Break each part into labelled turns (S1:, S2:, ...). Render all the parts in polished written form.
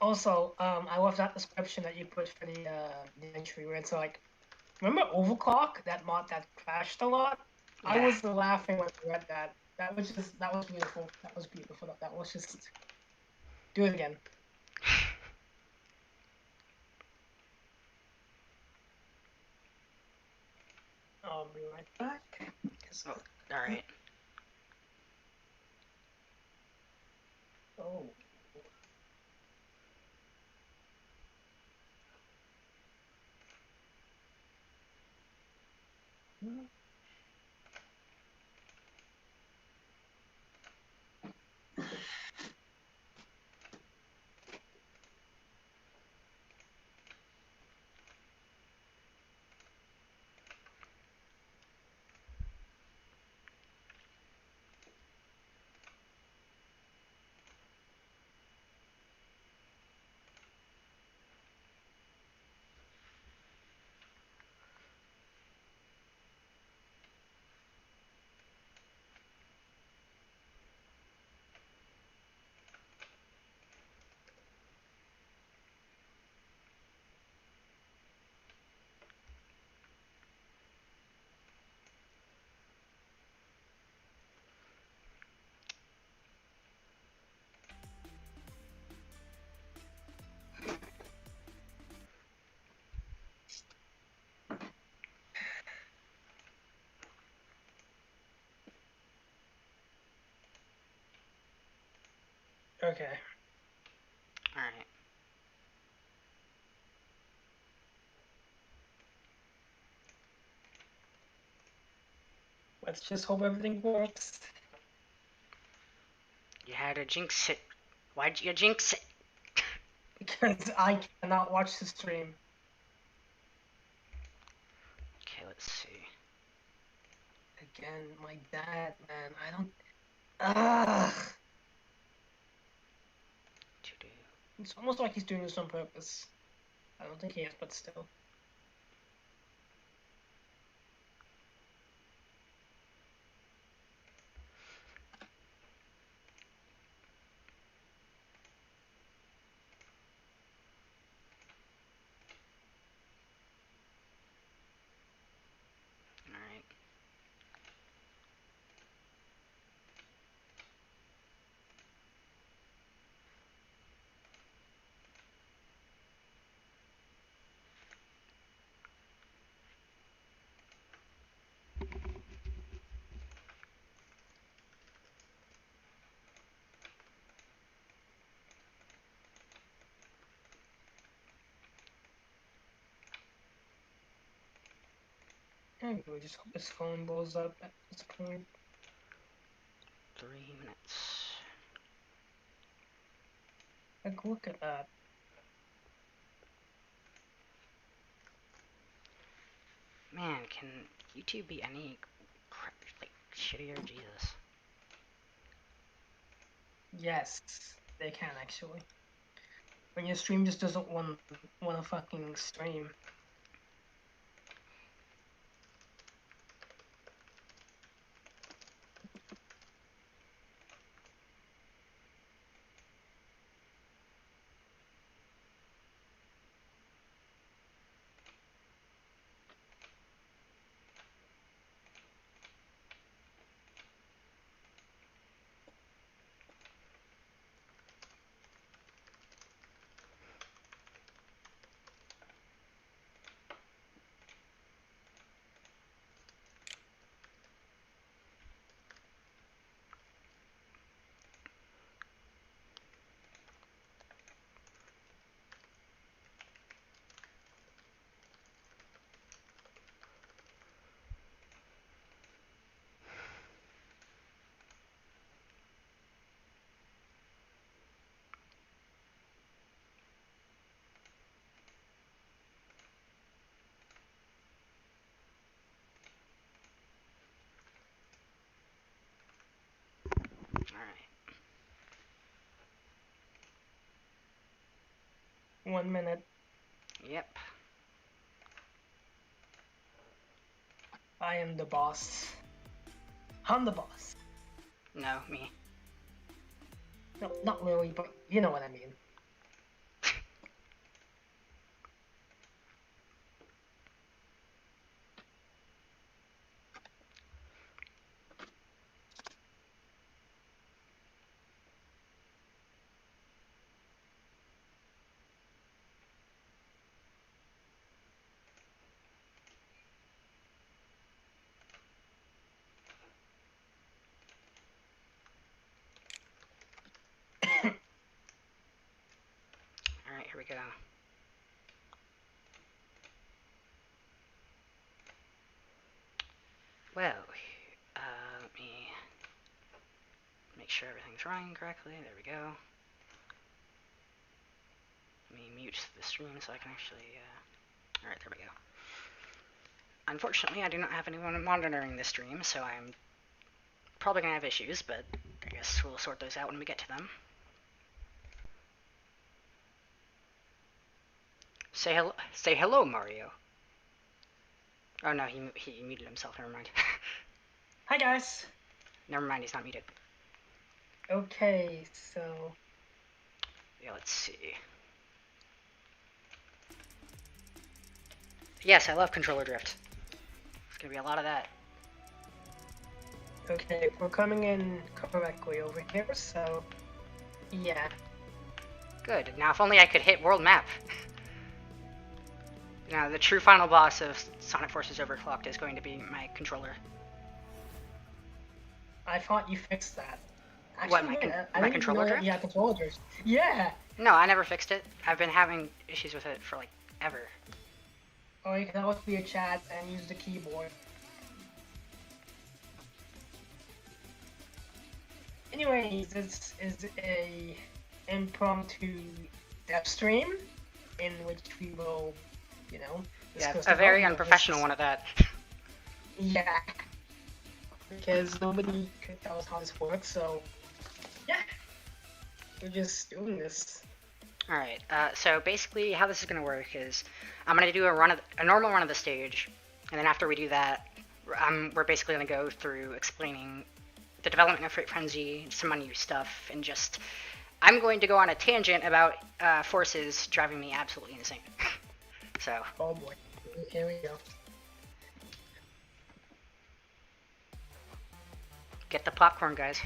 S1: Also, I love that description that you put for the entry where it's like, remember Overclock, that mod that crashed a lot?
S2: Yeah.
S1: I was laughing when I read that. That was beautiful. That was beautiful. That was just do it again. I'll be right back.
S2: Oh, all right.
S1: Oh. Okay.
S2: All right.
S1: Let's just hope everything works.
S2: You had to jinx it. Why'd you jinx it?
S1: Because I cannot watch the stream.
S2: Okay, let's see.
S1: Again, my dad, man, I don't. Ugh. It's almost like he's doing this on purpose. I don't think he is, but still.
S2: All right.
S1: Anyway, just hope his phone blows up at this point.
S2: 3 minutes.
S1: Like, look at that.
S2: Man, can YouTube be any like shittier? Jesus.
S1: Yes, they can actually. When your stream just doesn't want to fucking stream.
S2: Alright.
S1: 1 minute.
S2: Yep.
S1: I am the boss. I'm the boss.
S2: No, me.
S1: No, not really, but you know what I mean.
S2: we go. Well, let me make sure everything's running correctly. There we go. Let me mute the stream so I can actually, alright, there we go. Unfortunately, I do not have anyone monitoring this stream, so I'm probably going to have issues, but I guess we'll sort those out when we get to them. Say hello, Mario. Oh no, he muted himself, never mind.
S1: Hi guys.
S2: Never mind, he's not muted.
S1: Okay, so...
S2: Yeah, let's see. Yes, I love controller drift. There's gonna be a lot of that.
S1: Okay, we're coming in correctly over here, so... Yeah.
S2: Good. Now, if only I could hit world map. Now, the true final boss of Sonic Forces Overclocked is going to be my controller.
S1: I thought you fixed that. Actually,
S2: What, my
S1: didn't
S2: controller
S1: know that
S2: drift?
S1: you had controller drift. Yeah!
S2: No, I never fixed it. I've been having issues with it for, like, ever.
S1: Or you can always be a chat and use the keyboard. Anyways, this is a impromptu dev stream in which we will, you know,
S2: Yeah,
S1: discuss
S2: a very
S1: about
S2: unprofessional
S1: this.
S2: one at that.
S1: Yeah. Because nobody could tell us how this works, so yeah. We're just doing this.
S2: Alright, so basically how this is going to work is I'm going to do a normal run of the stage, and then after we do that, we're basically going to go through explaining the development of Freight Frenzy, some unused stuff, and just... I'm going to go on a tangent about forces driving me absolutely insane. So...
S1: Oh boy. Here we go.
S2: Get the popcorn, guys.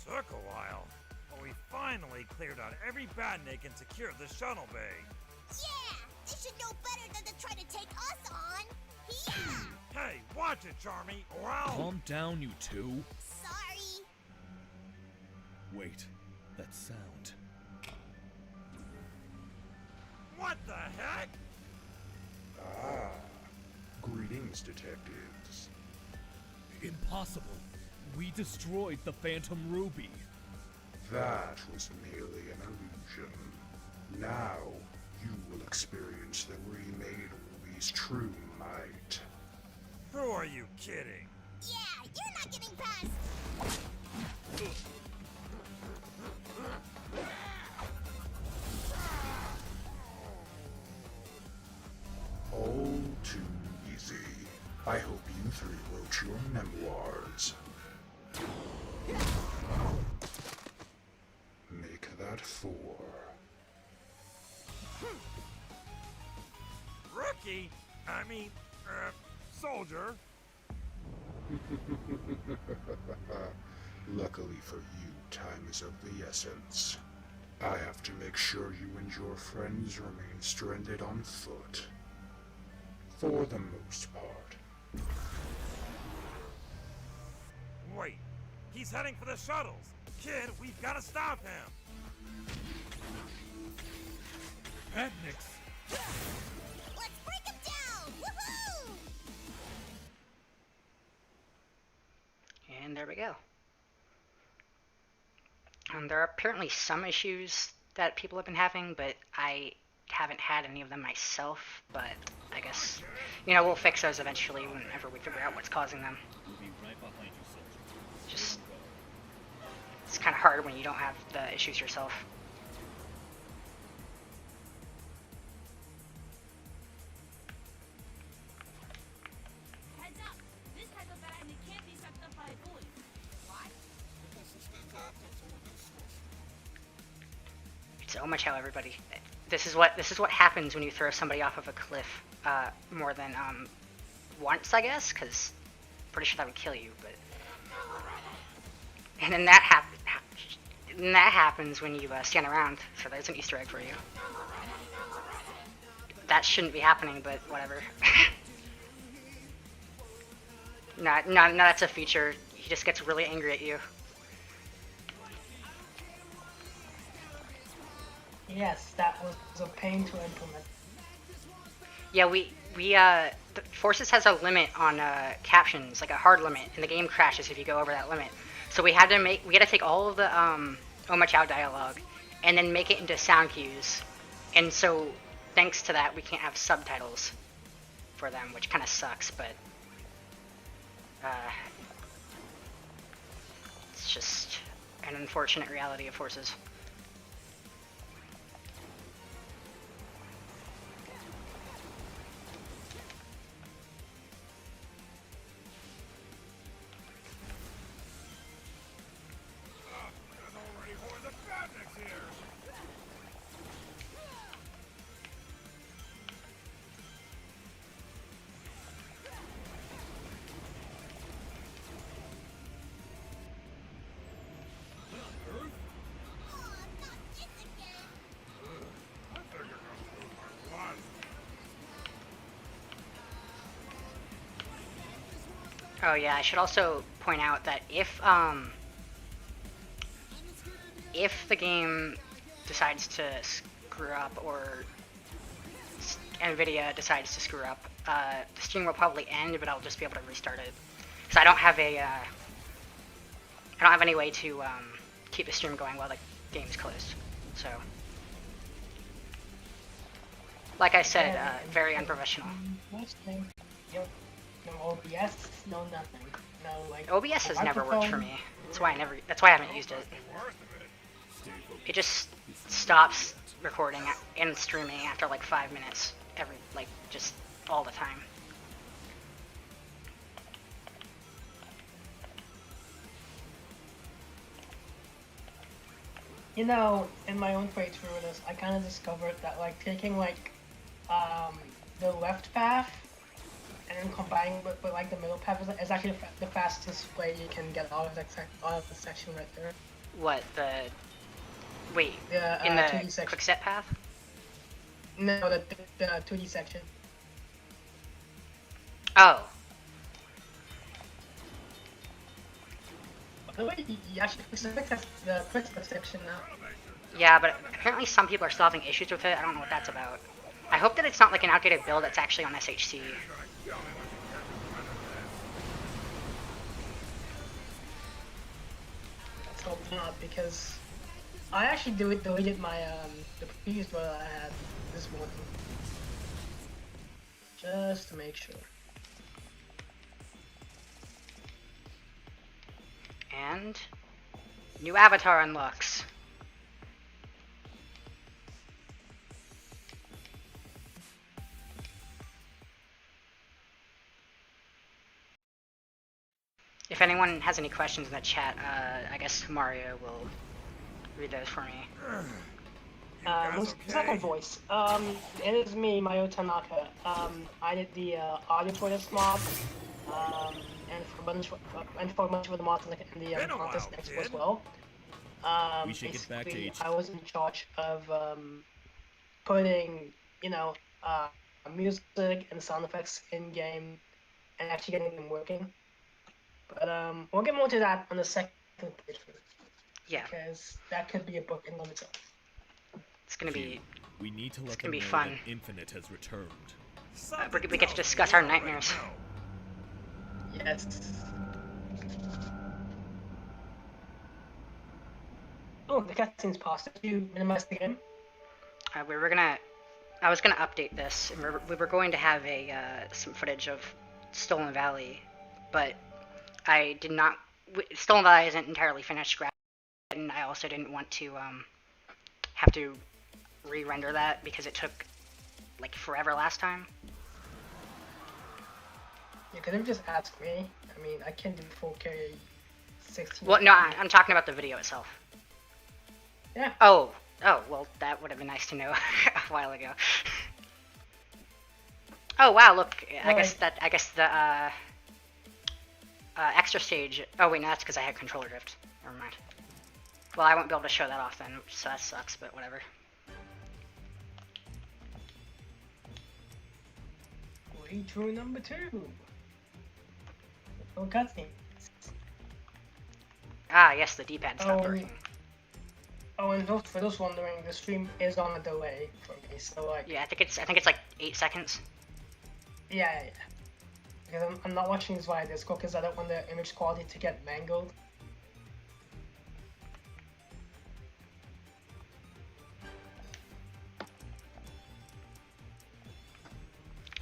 S3: Took a while, but we finally cleared out every badnik and secured the shuttle bay.
S4: Yeah! They should know better than to try to take us on! Yeah!
S3: Hey, watch it, Charmy, or I'll...
S5: Calm down, you two.
S4: Sorry!
S5: Wait, that sound.
S3: What the heck?
S6: Ah, greetings, detectives.
S5: Impossible. We destroyed the Phantom Ruby.
S6: That was merely an illusion. Now, you will experience the remade Ruby's true might.
S3: Who are you kidding?
S4: Yeah, you're not getting past...
S6: All too easy. I hope you three wrote your memoirs. Make that 4.
S3: Rookie? I mean, soldier.
S6: Luckily for you, time is of the essence. I have to make sure you and your friends remain stranded on foot. For the most part.
S3: Wait, he's heading for the shuttles. Kid, we've got to stop him.
S5: Adnix.
S4: Let's break him down! Woohoo!
S2: And there we go. There are apparently some issues that people have been having, but I haven't had any of them myself, but I guess, you know, we'll fix those eventually whenever we figure out what's causing them.
S5: We'll be right behind you, soldier.
S2: Just, it's kind of hard when you don't have the issues yourself.
S7: Heads up! This type of badnik can't be sucked up by bullies. Why?
S2: It's so much how everybody. This is what happens when you throw somebody off of a cliff more than once, I guess, because pretty sure that would kill you. But and then that happens when you stand around. So there's an Easter egg for you. That shouldn't be happening, but whatever. no, that's a feature. He just gets really angry at you.
S1: Yes, that was a pain to implement.
S2: Yeah, the Forces has a limit on captions, like a hard limit, and the game crashes if you go over that limit. So we had to take all of the Oh My Chow dialogue, and then make it into sound cues. And so, thanks to that, we can't have subtitles for them, which kind of sucks, but it's just an unfortunate reality of Forces.
S3: There's already hordes of badniks here.
S4: Aw, not this again.
S3: I think you're gonna prove my blood.
S2: Oh yeah, I should also point out that if the game decides to screw up, or NVIDIA decides to screw up, the stream will probably end, but I'll just be able to restart it. Because I don't have any way to keep the stream going while the game's closed. So, like I said, very unprofessional.
S1: Last thing. Yep. No OBS, no nothing. No like.
S2: OBS has never worked for
S1: microphone.
S2: me. That's why I haven't used it. It just stops recording and streaming after like 5 minutes just all the time.
S1: You know, in my own playthrough of this, I kind of discovered that like taking like the left path and then combining with like the middle path is actually the fastest way you can get out of the section right there.
S2: What the? Wait,
S1: The
S2: in the
S1: 2D section.
S2: quick set path?
S1: No, the 2D section.
S2: Oh,
S1: By the way, you actually fixed the quick step section now.
S2: yeah, but apparently some people are still having issues with it. I don't know what that's about. I hope that it's not like an outdated build that's actually on SHC.
S1: Let's hope not, because I actually deleted my the previous build I had this morning. Just to make sure.
S2: And new avatar unlocks. If anyone has any questions in the chat, I guess Mario will read those for me.
S1: Second voice. It is me, Mayo Tanaka. I did the audio for this mod, and for a bunch of the mods in the contest expo as well.
S5: We should get back to
S1: basically,
S5: H.
S1: I was in charge of putting, music and sound effects in game and actually getting them working. But we'll get more to that on the second playthrough.
S2: Yeah,
S1: Because that could be a book in of itself.
S2: it's gonna be.
S5: We need to let
S2: gonna
S5: them
S2: be
S5: know
S2: fun.
S5: that Infinite has returned.
S2: We get to discuss our nightmares.
S1: Yes. Oh, the cutscene's paused. Did you minimize the game?
S2: I was gonna update this, and we were going to have some footage of Stolen Valley, but I did not. Stolen Valley isn't entirely finished, and I also didn't want to have to re-render that because it took like forever last time.
S1: You could have just asked me. I mean, I can do 4K 16.
S2: Well, no, I'm talking about the video itself.
S1: Yeah.
S2: Oh, well, that would have been nice to know a while ago. Oh wow, look, I guess the extra stage. Oh wait, no, that's because I had controller drift. Never mind. Well, I won't be able to show that off then, so that sucks. But whatever.
S1: Playthrough number 2. No cutscene.
S2: Ah, yes, the D-pad's not
S1: Oh.
S2: working.
S1: Oh, and for those wondering, the stream is on a delay for me, so like.
S2: Yeah, I think it's like 8 seconds.
S1: Yeah. Because I'm not watching this via Discord because I don't want the image quality to get mangled.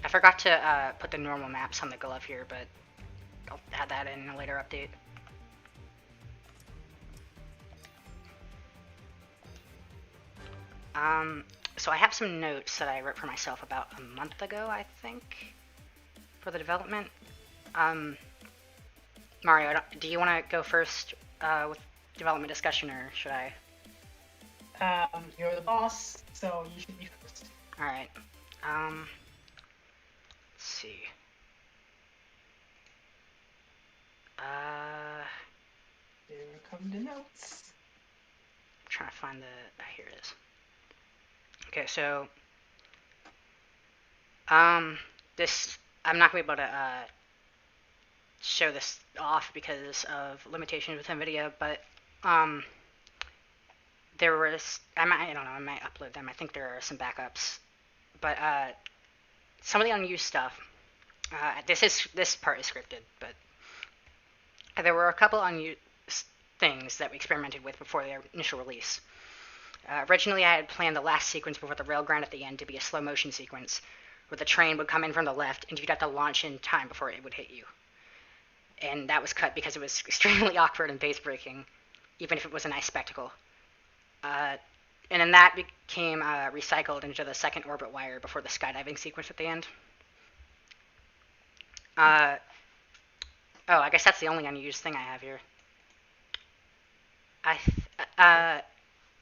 S2: I forgot to put the normal maps on the glove here, but I'll add that in a later update. So I have some notes that I wrote for myself about a month ago, I think, for the development. Mario, do you want to go first with development discussion, or should I?
S1: You're the boss, so you should be first.
S2: Alright. Let's see.
S1: Here come the notes.
S2: I'm trying to find the... here it is. Okay, so... this... I'm not going to be able to, show this off because of limitations with NVIDIA, but, there was... I don't know, I might upload them. I think there are some backups. But, some of the unused stuff... this part is scripted, but... there were a couple unused things that we experimented with before the initial release. Originally, I had planned the last sequence before the railgun at the end to be a slow motion sequence, where the train would come in from the left and you'd have to launch in time before it would hit you. And that was cut because it was extremely awkward and base-breaking, even if it was a nice spectacle. And then that became recycled into the second orbit wire before the skydiving sequence at the end. Oh, I guess that's the only unused thing I have here.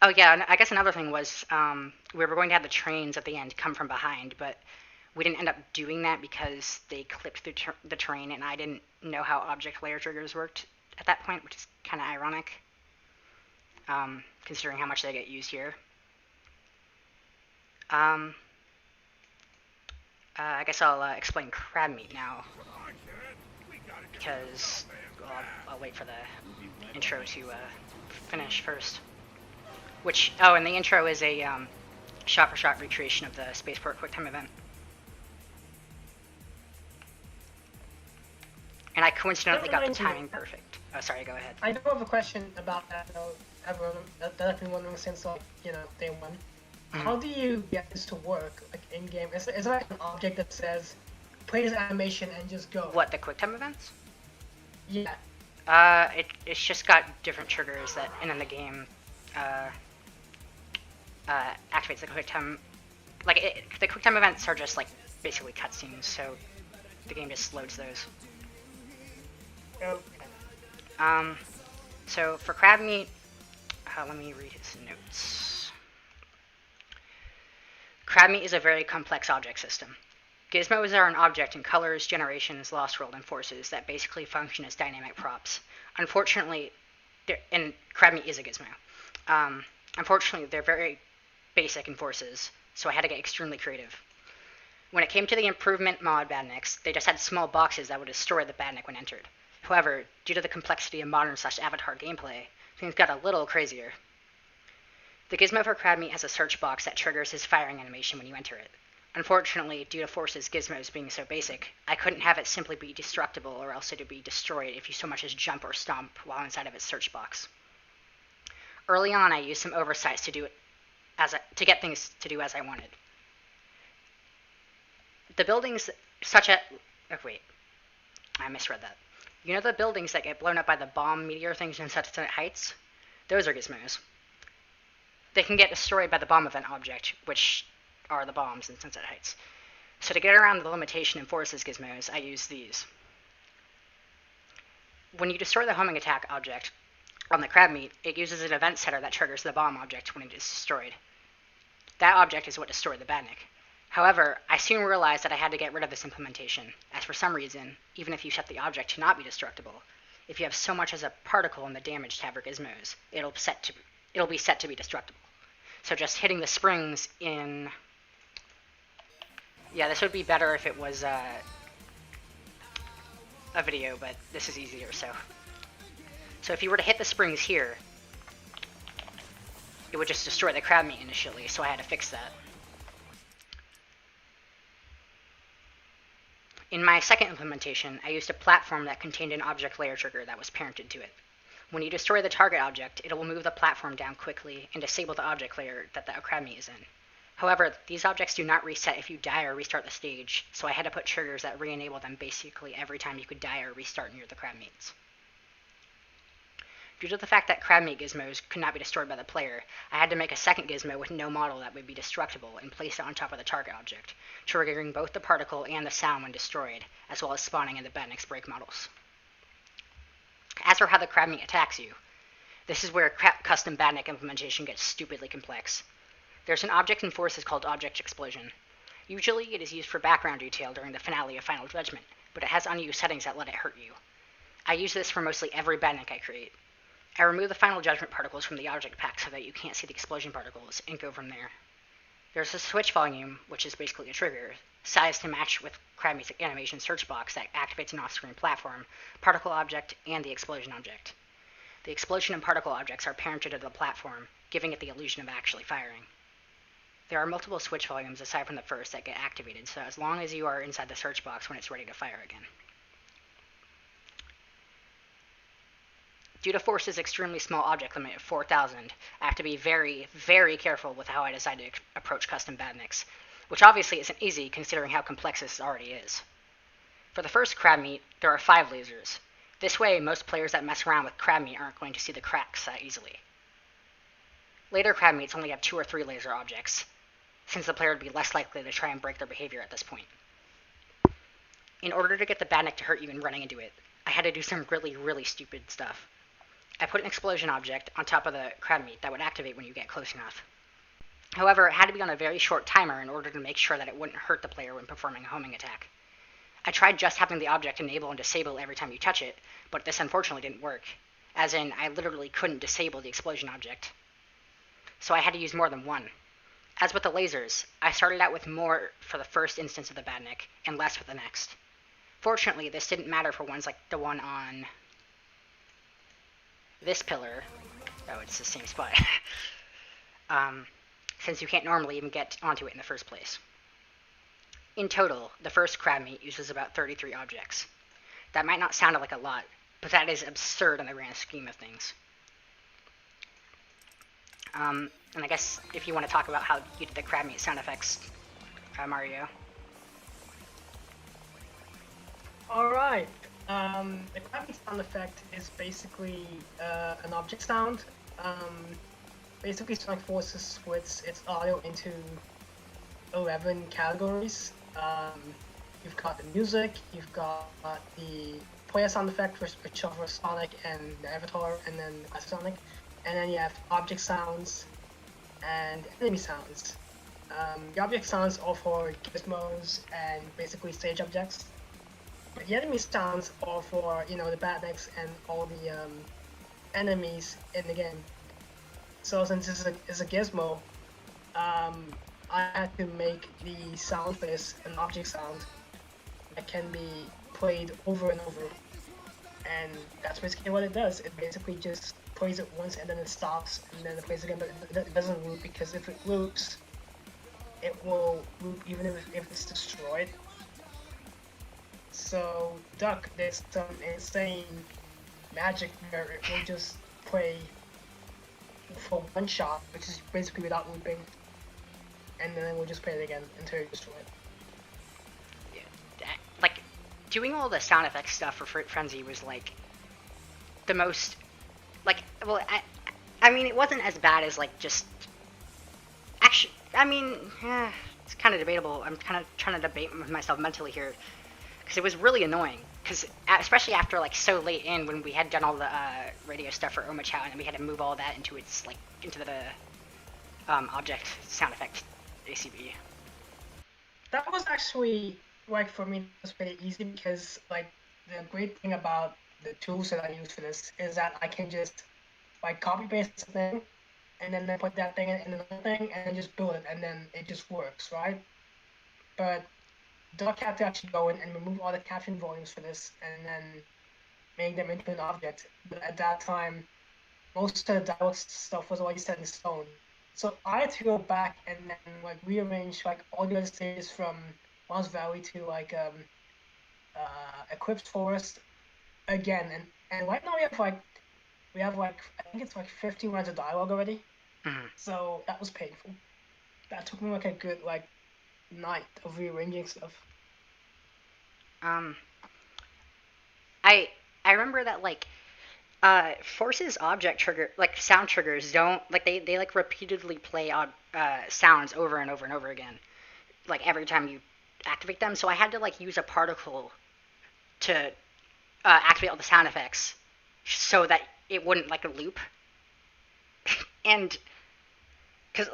S2: Oh yeah, and I guess another thing was we were going to have the trains at the end come from behind, but we didn't end up doing that because they clipped through the train, and I didn't know how object layer triggers worked at that point, which is kind of ironic, considering how much they get used here. I guess I'll explain crab meat now, because I'll wait for the intro to finish first. Which, oh, and the intro is a shot-for-shot recreation of the Spaceport QuickTime event. And I coincidentally got the timing perfect. Oh, sorry, go ahead.
S1: I do have a question about that, though, that I've been wondering since, like, day one. Mm-hmm. How do you get this to work, like, in-game? Is it like an object that says, play this animation and just go?
S2: What, the QuickTime events?
S1: Yeah.
S2: It's just got different triggers that, and then the game, activates the QuickTime. Like, the QuickTime events are just, like, basically cutscenes, so the game just loads those.
S1: Okay.
S2: So for crab meat, let me read his notes. Crab meat is a very complex object system. Gizmos are an object in colors, generations, lost world, and forces that basically function as dynamic props. Unfortunately, and crab meat is a gizmo. Unfortunately, they're very basic in forces, so I had to get extremely creative. When it came to the improvement mod badniks, they just had small boxes that would destroy the badnik when entered. However, due to the complexity of modern/avatar gameplay, things got a little crazier. The gizmo for crab meat has a search box that triggers his firing animation when you enter it. Unfortunately, due to Force's gizmos being so basic, I couldn't have it simply be destructible or else it would be destroyed if you so much as jump or stomp while inside of its search box. Early on, I used some oversights to get things to do as I wanted. The buildings such as... Oh, wait. I misread that. You know the buildings that get blown up by the bomb meteor things in Sunset Heights? Those are gizmos. They can get destroyed by the bomb event object, which are the bombs in Sunset Heights. So to get around the limitation in Force's gizmos, I use these. When you destroy the homing attack object on the crab meat, it uses an event setter that triggers the bomb object when it is destroyed. That object is what destroyed the badnik. However, I soon realized that I had to get rid of this implementation, as for some reason, even if you set the object to not be destructible, if you have so much as a particle in the damage tab or gizmos, it'll be set to be destructible. So just hitting the springs in... Yeah, this would be better if it was a video, but this is easier, so... So if you were to hit the springs here, it would just destroy the crab meat initially, so I had to fix that. In my second implementation, I used a platform that contained an object layer trigger that was parented to it. When you destroy the target object, it will move the platform down quickly and disable the object layer that the crab meat is in. However, these objects do not reset if you die or restart the stage, so I had to put triggers that re-enable them basically every time you could die or restart near the crab meats. Due to the fact that crab meat gizmos could not be destroyed by the player, I had to make a second gizmo with no model that would be destructible and place it on top of the target object, triggering both the particle and the sound when destroyed, as well as spawning in the Badnik's break models. As for how the crab meat attacks you, this is where custom Badnik implementation gets stupidly complex. There's an object in Forces called Object Explosion. Usually it is used for background detail during the finale of Final Judgment, but it has unused settings that let it hurt you. I use this for mostly every Badnik I create. I remove the Final Judgment particles from the object pack so that you can't see the explosion particles, and go from there. There's a switch volume, which is basically a trigger, sized to match with crab meat's animation search box that activates an off-screen platform, particle object, and the explosion object. The explosion and particle objects are parented to the platform, giving it the illusion of actually firing. There are multiple switch volumes aside from the first that get activated, so as long as you are inside the search box when it's ready to fire again. Due to Force's extremely small object limit of 4,000, I have to be very, very careful with how I decide to approach custom Badniks, which obviously isn't easy considering how complex this already is. For the first crab meat, there are 5 lasers. This way, most players that mess around with crab meat aren't going to see the cracks that easily. Later crab meats only have 2 or 3 laser objects, since the player would be less likely to try and break their behavior at this point. In order to get the Badnik to hurt you when running into it, I had to do some really, really stupid stuff. I put an explosion object on top of the crab meat that would activate when you get close enough. However, it had to be on a very short timer in order to make sure that it wouldn't hurt the player when performing a homing attack. I tried just having the object enable and disable every time you touch it, but this unfortunately didn't work, as in I literally couldn't disable the explosion object. So I had to use more than one. As with the lasers, I started out with more for the first instance of the Badnik, and less with the next. Fortunately, this didn't matter for ones like the one on this pillar. Oh, it's the same spot. Since you can't normally even get onto it in the first place. In total, the first crab meat uses about 33 objects. That might not sound like a lot, but that is absurd in the grand scheme of things. And I guess if you want to talk about how you did the crab meat sound effects, Mario.
S1: Alright. The crab meat sound effect is basically an object sound. Basically, Sonic Forces splits its audio into 11 categories. You've got the music, you've got the player sound effect, which covers Sonic and the Avatar, and then the classic Sonic. And then you have object sounds and enemy sounds. The object sounds are for gizmos and basically stage objects. But the enemy sounds are for, the Badniks and all the enemies in the game. So since this is a gizmo, I had to make the sound for this an object sound that can be played over and over. And that's basically what it does. It basically just plays it once and then it stops and then it plays again, but it doesn't loop, because if it loops, it will loop even if it's destroyed. So Duck did some insane magic where it will just play for one shot, which is basically without looping, and then it will just play it again until you destroy it.
S2: Yeah, like, doing all the sound effects stuff for Frenzy was like the most, like, well, I mean, it wasn't as bad as like just, actually, I mean, it's kind of debatable. I'm kind of trying to debate with myself mentally here, because it was really annoying, because especially after like so late in, when we had done all the radio stuff for Omachow, and then we had to move all that into its like into the object sound effect ACB.
S1: That was actually, like, for me, it was pretty easy, because like the great thing about the tools that I use for this is that I can just like copy paste the thing and then put that thing in another thing and then just build it, and then it just works, right? But Duck had to actually go in and remove all the caption volumes for this and then make them into an object. But at that time, most of the dialogue stuff was already set in stone. So I had to go back and then like rearrange like all the other stages from Lost Valley to like Eclipse Forest again, and right now we have like I think it's like 15 lines of dialogue already.
S2: Mhm.
S1: So that was painful. That took me like a good like night of rearranging stuff.
S2: Um, I remember that like Force's object trigger, like sound triggers, don't like they like repeatedly play sounds over and over and over again, like every time you activate them. So I had to like use a particle to activate all the sound effects, so that it wouldn't like a loop. And because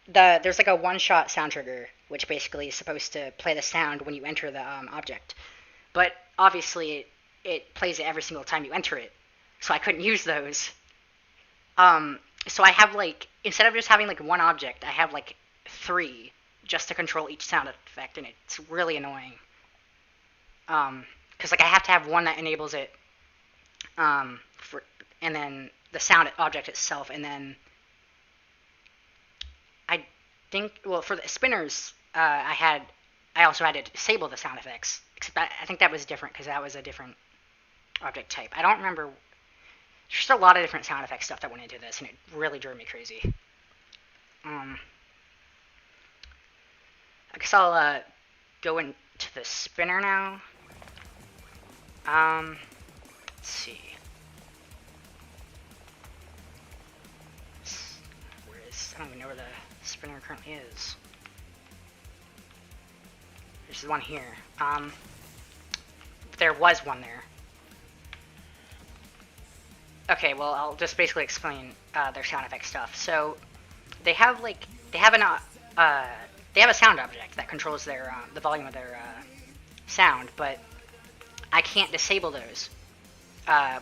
S2: there's like a one-shot sound trigger, which basically is supposed to play the sound when you enter the object, but obviously it plays it every single time you enter it, so I couldn't use those. So I have like instead of just having like one object, I have like three just to control each sound effect, and it's really annoying. Because like I have to have one that enables it, for, and then the sound object itself, and then I think well for the spinners, I also had to disable the sound effects. Except I think that was different because that was a different object type. I don't remember. There's just a lot of different sound effect stuff that went into this, and it really drove me crazy. I guess I'll go into the spinner now. Let's see. Where is? I don't even know where the spinner currently is. There's one here. There was one there. Okay, well, I'll just basically explain their sound effect stuff. So they have like they have a sound object that controls their the volume of their sound, but I can't disable those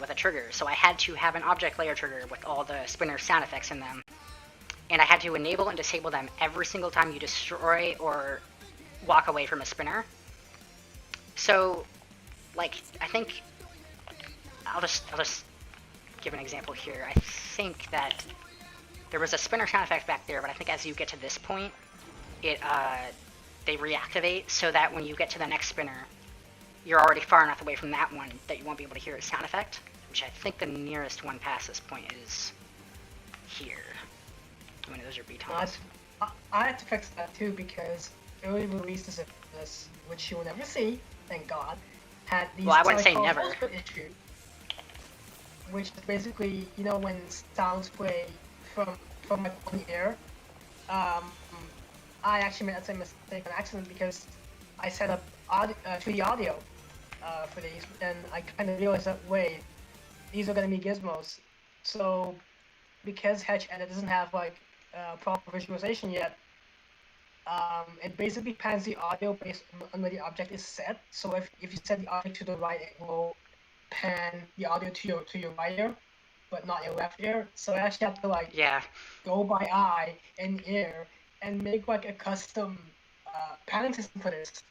S2: with a trigger. So I had to have an object layer trigger with all the spinner sound effects in them, and I had to enable and disable them every single time you destroy or walk away from a spinner. So, like, I think I'll just give an example here. I think that there was a spinner sound effect back there, but I think as you get to this point, it they reactivate so that when you get to the next spinner, you're already far enough away from that one that you won't be able to hear its sound effect. Which I think the nearest one past this point is here. I mean, those are B-tones.
S1: I had to fix that too because early releases of this, which you'll never see, thank God, had these
S2: Well, I wouldn't say never.
S1: issue, which is basically, you know, when sounds play from like on the air. I actually made that same mistake on accident because I set up 3D audio for these, and I kind of realized that wait, these are gonna be gizmos. So because Hedge Edit doesn't have like proper visualization yet, it basically pans the audio based on where the object is set. So if you set the object to the right, it will pan the audio to your right ear, but not your left ear. So I actually have to like go by eye and ear and make like a custom panning system for this,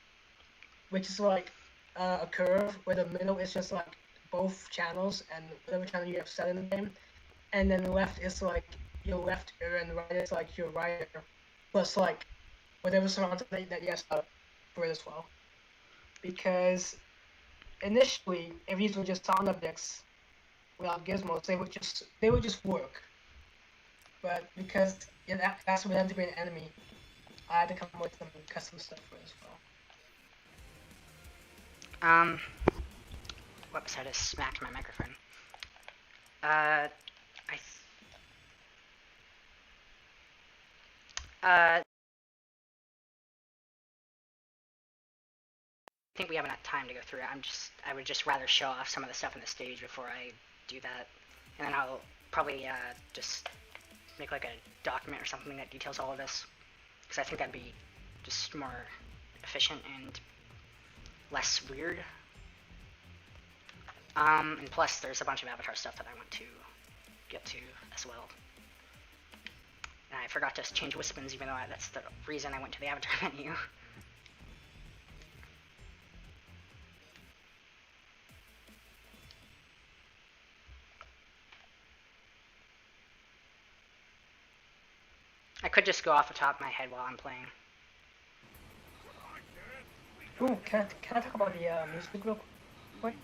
S1: which is like a curve where the middle is just like both channels and whatever channel you have set in the game, and then the left is like your left ear and right is like your right ear, plus like whatever surrounds that you have set up for it as well. Because initially, if these were just sound objects without gizmos, they would just work. But because that's what had to be an enemy, I had to come up with some custom stuff for it as well.
S2: Whoops, I just smacked my microphone. I think we have enough time to go through it. I would just rather show off some of the stuff on the stage before I do that, and then I'll probably just make like a document or something that details all of this, because I think that'd be just more efficient and less weird. And plus, there's a bunch of Avatar stuff that I want to get to as well. And I forgot to change Wispins, even though that's the reason I went to the Avatar menu. I could just go off the top of my head while I'm playing.
S1: Ooh, can I talk about the music real quick?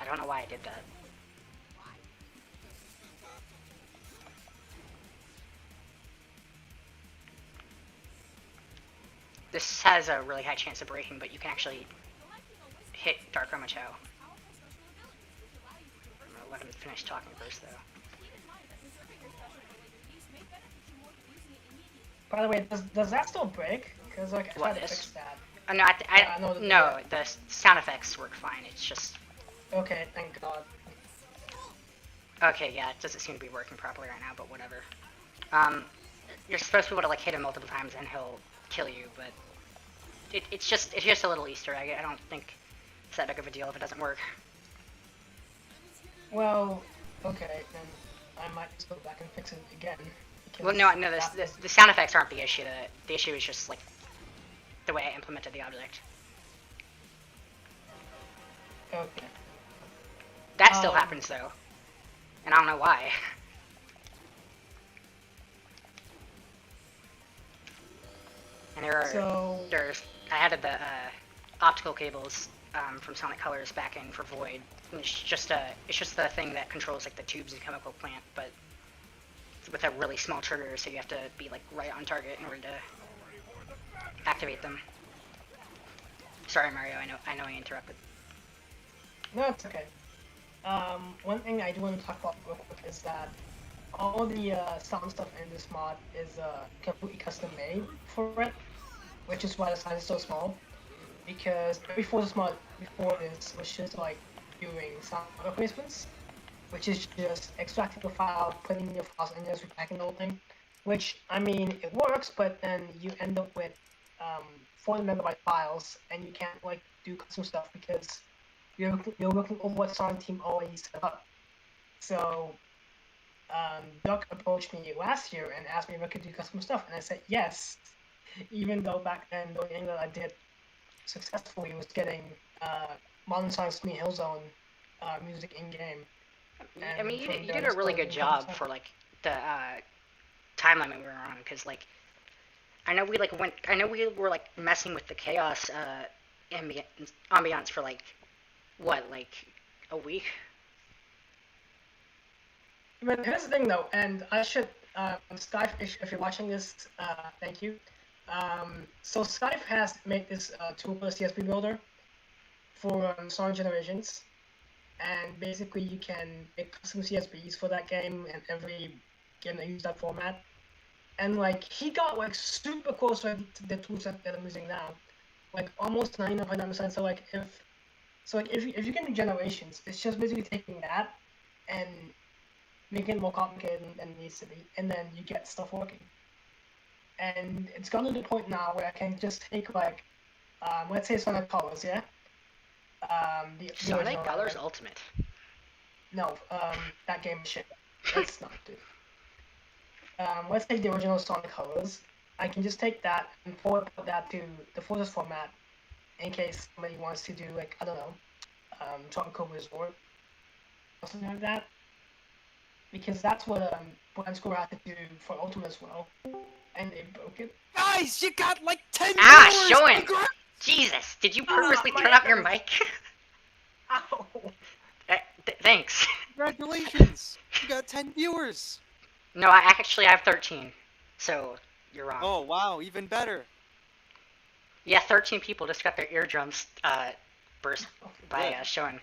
S2: I don't know why I did that. This has a really high chance of breaking, but you can actually hit Dark Romacho. I'm gonna let him finish talking first, though.
S1: By the way, does that still break? Because like I
S2: What,
S1: tried to
S2: this?
S1: fix that.
S2: No, no, the sound effects work fine. It's just
S1: Okay, thank God.
S2: okay. Yeah, it doesn't seem to be working properly right now, but whatever. You're supposed to be able to like hit him multiple times and he'll kill you, but it's just a little Easter egg. I don't think it's that big of a deal if it doesn't work.
S1: Well, okay, then I might just go back and fix it again.
S2: Well, no, the sound effects aren't the issue. The issue is just like the way I implemented the object.
S1: Okay.
S2: That still happens though, and I don't know why. And I added the optical cables from Sonic Colors back in for Void. And it's just the thing that controls like the tubes and chemical plant, but with a really small trigger, so you have to be like right on target in order to activate them. Sorry, Mario. I know I interrupted.
S1: No, it's okay. One thing I do want to talk about real quick is that all the sound stuff in this mod is completely custom made for it, which is why the size is so small. Because before this mod, before this was just like doing sound replacements, which is just extracting the file, putting in your files, and just repacking the whole thing. Which, I mean, it works, but then you end up with 400 megabyte files, and you can't like do custom stuff because you're looking over what Sonic Team already set up. So, Duck approached me last year and asked me if I could do custom stuff, and I said yes, even though back then the only thing that I did successfully was getting Modern Sonic Spleen Hill Zone music in game.
S2: I mean, you did a really good job for like the time limit we were on, because like I know we were like messing with the chaos ambiance for like what, like a week.
S1: But here's the thing though, and I should Skype, if you're watching this, thank you. So Skype has made this tool for the CSP builder for Sonic Generations. And basically you can make custom CSPs for that game and every game that uses that format. And like he got like super close to the toolset that I'm using now, like almost 99.9%. So like if you can do generations, it's just basically taking that and making it more complicated than it needs to be, and then you get stuff working. And it's gotten to the point now where I can just take like, let's say Sonic Colors, yeah.
S2: Sonic Colors Ultimate.
S1: No, that game is shit. Let's not do. Let's take the original Sonic Colors. I can just take that and forward that to the Forces format, in case somebody wants to do like, I don't know, Tropical Resort or something like that. Because that's what Blind Square had to do for Ultimate as well, and they broke it.
S8: Guys, you got like 10
S2: Ah,
S8: viewers!
S2: Shoin! Jesus, did you purposely turn up your mic?
S1: Ow!
S2: Thanks.
S8: Congratulations! You got 10 viewers!
S2: No, I actually have 13, so you're wrong.
S8: Oh, wow, even better.
S2: Yeah, 13 people just got their eardrums burst by Shoin.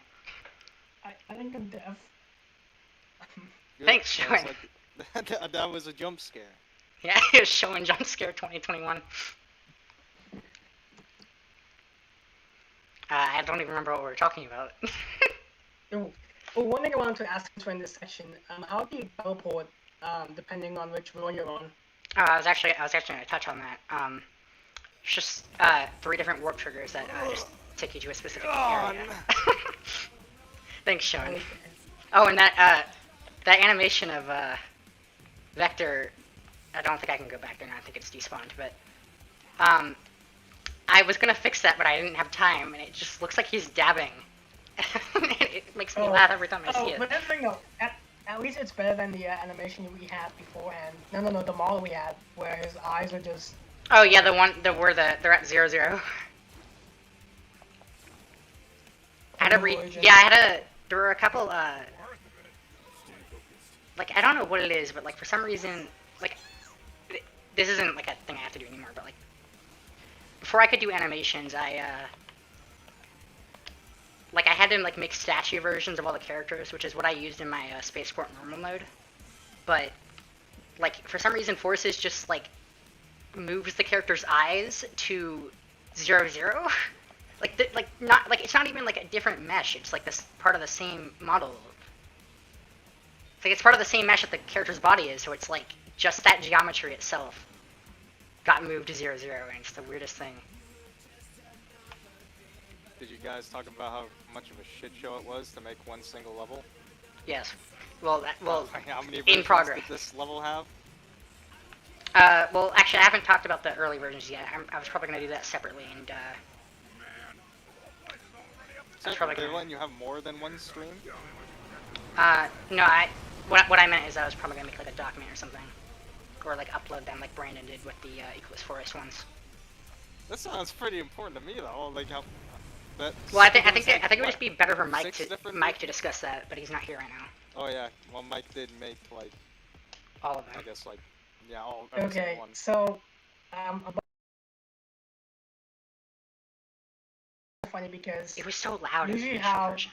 S1: I think I'm deaf.
S8: Good.
S2: Thanks, Shoin.
S8: That was a jump scare.
S2: Yeah, it was Shoin Jump Scare 2021. I don't even remember what we were talking about.
S1: Well, one thing I wanted to ask you in this section, how do you teleport, depending on which row you're on?
S2: Oh, I was actually going to touch on that. It's just 3 different warp triggers that just take you to a specific area. Thanks, Sean.
S1: Okay.
S2: Oh, and that animation of Vector, I don't think I can go back there now. I think it's despawned, but I was gonna fix that, but I didn't have time, and it just looks like he's dabbing. It makes me laugh every time I see it.
S1: But the thing though, at least it's better than the animation we had beforehand. No, the model we had, where his eyes are just...
S2: Oh yeah, where they're at 0, 0. There were a couple, like, I don't know what it is, but, like, for some reason, like, this isn't, like, a thing I have to do anymore, but, like, before I could do animations, I had to, like, make statue versions of all the characters, which is what I used in my, Spaceport normal mode, but, like, for some reason, Forces just, like, moves the character's eyes to 0, 0. It's not even like a different mesh. It's like this part of the same model. It's like it's part of the same mesh that the character's body is. So it's like just that geometry itself got moved to 0, 0, and it's the weirdest thing.
S8: Did you guys talk about how much of a shit show it was to make one single level?
S2: Yes. Well,
S8: how many
S2: in
S8: versions
S2: progress.
S8: did this level have?
S2: Well, actually, I haven't talked about the early versions yet. I was probably gonna do that separately, and
S8: They're letting you have more than one stream?
S2: no, what I meant is I was probably gonna make like a document or something, or like upload them like Brandon did with the Eclipse Forest ones.
S8: That sounds pretty important to me though. Like how that.
S2: Well, I think it would just be better for Mike
S8: Six
S2: to discuss that, but he's not here right now.
S8: Oh yeah, well Mike did make like
S2: All of them.
S8: I guess like yeah all every
S1: Okay,
S8: single one.
S1: so, funny because
S2: It was so loud in the
S1: usually
S2: initial
S1: how
S2: version.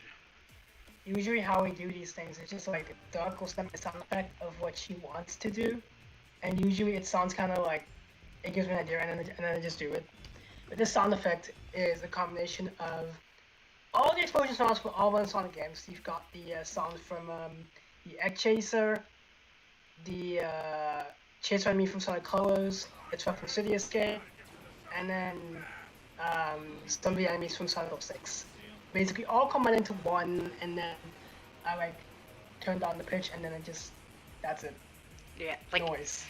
S1: usually how we do these things is just like Doug will send me a sound effect of what she wants to do, and usually it sounds kind of like it gives me an idea, and then I just do it. But this sound effect is a combination of all the explosion sounds from all the Sonic games. You've got the sounds from the Egg Chaser, the Chase Enemy from Sonic Colors, the truck from City Escape, and then some of the enemies from Sonic 06. Basically all combined into one, and then I like turn down the pitch, and then that's it.
S2: Yeah, like
S1: Noise.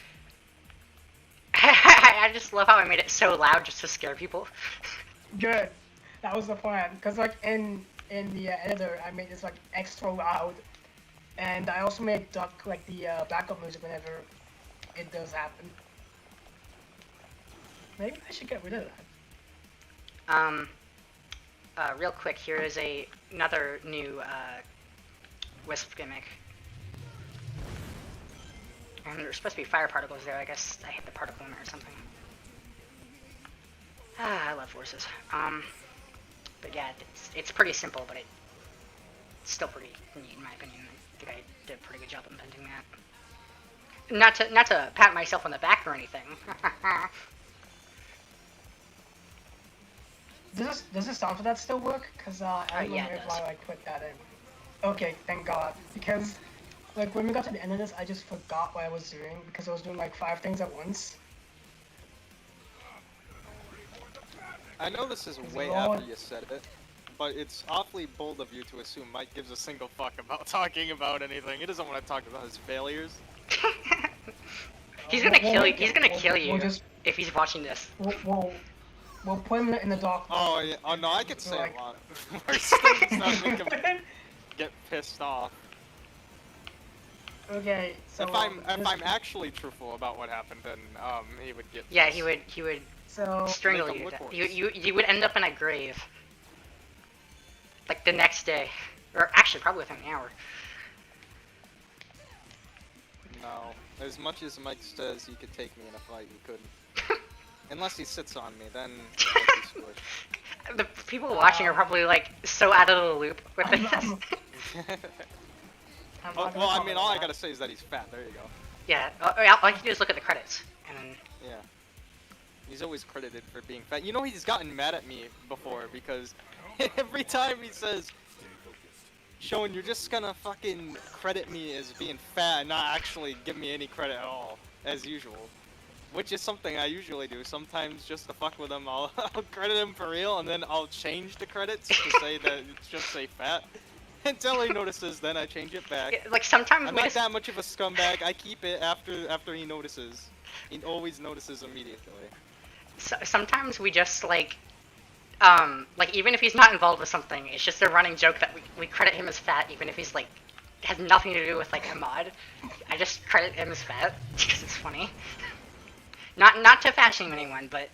S2: I just love how I made it so loud just to scare people.
S1: Good. That was the plan. Cause like in the editor, I made this like extra loud, and I also made Duck like the backup music whenever it does happen. Maybe I should get rid of that.
S2: Real quick, here is another new Wisp gimmick. And there's supposed to be fire particles there. I guess I hit the particle limit or something. I love Forces. But yeah, it's pretty simple, but it's still pretty neat in my opinion. I think I did a pretty good job inventing that. Not to pat myself on the back or anything.
S1: Does this sound for that still work? Cause I don't
S2: yeah,
S1: know
S2: it
S1: if
S2: does.
S1: I like put that in. Okay, thank God. Because like when we got to the end of this, I just forgot what I was doing because I was doing like 5 things at once.
S8: I know this is way
S1: Lord.
S8: after you said it, but it's awfully bold of you to assume Mike gives a single fuck about talking about anything. He doesn't want to talk about his failures.
S2: He's gonna kill you.
S1: make
S2: He's
S1: it.
S2: gonna
S1: We'll-
S2: kill you
S1: we'll just-
S2: if he's watching this.
S1: We'll put him in the dark.
S8: Oh yeah. Oh no, I could say
S1: Like-
S8: a lot worse things that make him get pissed off.
S1: Okay, so
S8: If I'm actually truthful about what happened, then he would get.
S2: Yeah,
S8: pissed.
S2: he would
S1: so
S2: strangle
S8: Make him
S2: you.
S8: look worse.
S2: You would end up in a grave. Like the next day. Or actually, probably within an hour.
S8: No. As much as Mike says he could take me in a fight, he couldn't. Unless he sits on me, then I'd be squished.
S2: The people watching are probably like so out of the loop with
S1: I'm-
S2: this.
S1: I'm- I'm
S8: Oh,
S1: not gonna
S8: well, I
S1: comment
S8: mean,
S1: on
S8: all I
S1: that.
S8: gotta say is that he's fat. There you go.
S2: Yeah, all you can do is look at the credits, and then
S8: Yeah. He's always credited for being fat. You know, he's gotten mad at me before because every time he says, Sean, you're just gonna fucking credit me as being fat and not actually give me any credit at all, as usual. Which is something I usually do. Sometimes just to fuck with him, I'll credit him for real, and then I'll change the credits to say that it's just say fat. Until he notices, then I change it back.
S2: like sometimes
S8: I'm
S2: we
S8: not
S2: just,
S8: that much of a scumbag. I keep it after he notices. He always notices immediately.
S2: sometimes we just like even if he's not involved with something, it's just a running joke that we credit him as fat, even if he's like has nothing to do with like a mod. I just credit him as fat because it's funny. Not to fat shame anyone, but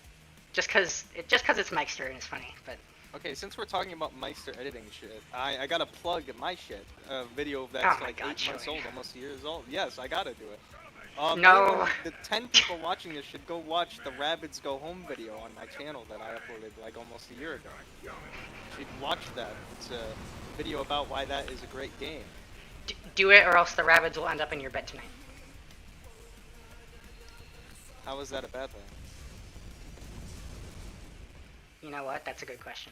S2: just cause it's Meister and it's funny. But
S8: Okay, since we're talking about Meister editing shit, I gotta plug my shit. A video that's
S2: my
S8: like
S2: God,
S8: 8 months
S2: Joey.
S8: old, almost years old. Yes, I gotta do it.
S2: No.
S8: Everyone, the 10 people watching this should go watch the Rabbids Go Home video on my channel that I uploaded like almost a year ago. You should watch that. It's a video about why that is a great game.
S2: do it, or else the rabbits will end up in your bed tonight.
S8: How is that a bad thing?
S2: You know what? That's a good question.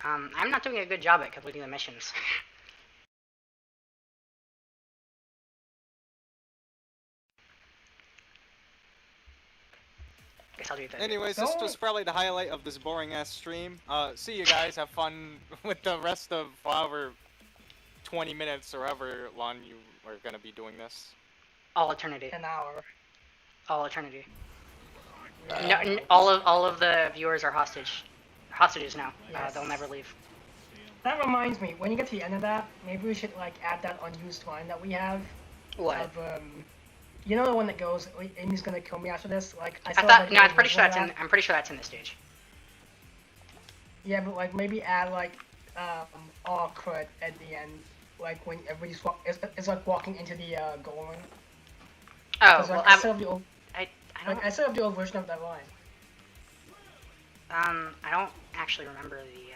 S2: I'm not doing a good job at completing the missions. Guess I'll do that.
S8: Anyways, this was probably the highlight of this boring ass stream. See you guys. Have fun with the rest of however 20 minutes or however long you are gonna be doing this.
S2: All eternity.
S1: An hour.
S2: All eternity. No, all of the viewers are hostages now.
S1: Yes.
S2: They'll never leave.
S1: That reminds me, when you get to the end of that, maybe we should like add that unused line that we have.
S2: What?
S1: Of, you know the one that goes, Amy's gonna kill me after this? Like,
S2: I thought. No, I'm pretty sure that's in. I'm pretty sure that's in the stage.
S1: Yeah, but like maybe add like all crud at the end, like when everybody's it's like walking into the goal line.
S2: Oh,
S1: Like,
S2: well,
S1: I set up the old,
S2: I don't.
S1: I set up the old version of that line.
S2: I don't actually remember the.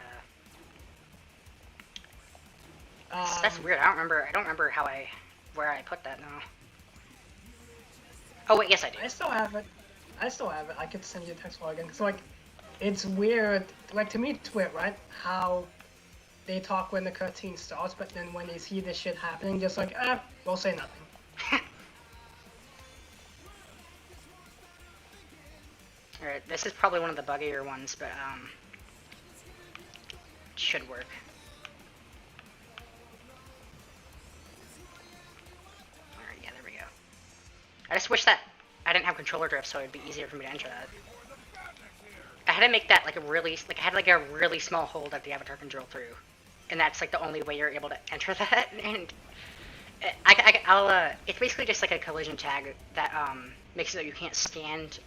S2: That's weird. I don't remember where I put that now. Oh wait, yes I do.
S1: I still have it. I could send you a text file again. Cause like, it's weird. Like to me, it's weird, right? How they talk when the cutscene starts, but then when they see this shit happening, just like, we'll say nothing.
S2: Alright, this is probably one of the buggier ones, but should work. Alright, yeah, there we go. I just wish that I didn't have controller drift, so it'd be easier for me to enter that. I had to make that like a really small hold that the avatar can drill through, and that's like the only way you're able to enter that. And it's basically just like a collision tag that makes it so you can't stand